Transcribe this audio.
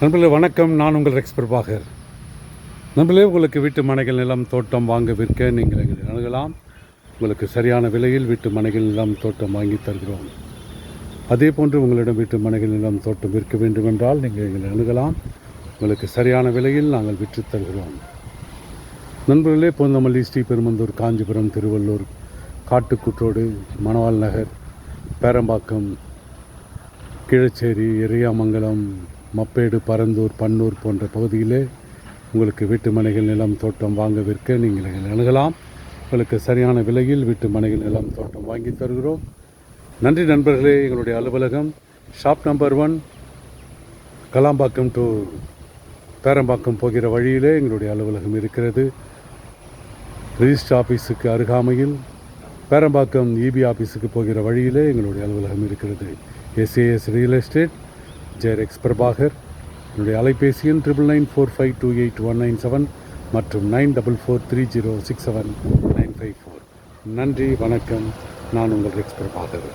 நண்பர்களே வணக்கம். நான் உங்கள் ரெக்ஸ் பிரபாகர். நண்பர்களே, உங்களுக்கு வீட்டு மனைகள் நிலம் தோட்டம் வாங்க விற்க நீங்கள் எங்களை அணுகலாம். உங்களுக்கு சரியான விலையில் வீட்டு மனைகள் நிலம் தோட்டம் வாங்கி தருகிறோம். அதே போன்று உங்களிடம் வீட்டு மனைகள் நிலம் தோட்டம் விற்க வேண்டுமென்றால் நீங்கள் எங்களை அணுகலாம். உங்களுக்கு சரியான விலையில் நாங்கள் விற்று தருகிறோம். நண்பர்களே, பூந்தமல்லி, ஸ்ரீபெரும்புதூர், காஞ்சிபுரம், திருவள்ளூர், காட்டுக்குற்றோடு, மணவாள் நகர், பேரம்பாக்கம், கீழச்சேரி, எரியாமங்கலம், மப்பேடு, பரந்தூர், பன்னூர் போன்ற பகுதியிலே உங்களுக்கு வீட்டு மனைகள் நிலம் தோட்டம் வாங்க விற்க நீங்கள் எங்களை அணுகலாம். உங்களுக்கு சரியான விலையில் வீட்டு மனைகள் நிலம் தோட்டம் வாங்கி தருகிறோம். நன்றி நண்பர்களே. எங்களுடைய அலுவலகம் shop number 1, Kalambakkam to Perambakkam போகிற வழியிலே எங்களுடைய அலுவலகம் இருக்கிறது. ரிஜிஸ்டர் ஆஃபீஸுக்கு அருகாமையில் பேரம்பாக்கம் இபி ஆஃபீஸுக்கு போகிற வழியிலே எங்களுடைய அலுவலகம் இருக்கிறது. SAS real estate, Rex Prabhakar. என்னுடைய அலைபேசி எண் 9994528197 மற்றும் 9443067954. நன்றி, வணக்கம். நான் உங்கள் ரெக்ஸ் பிரபாகர்.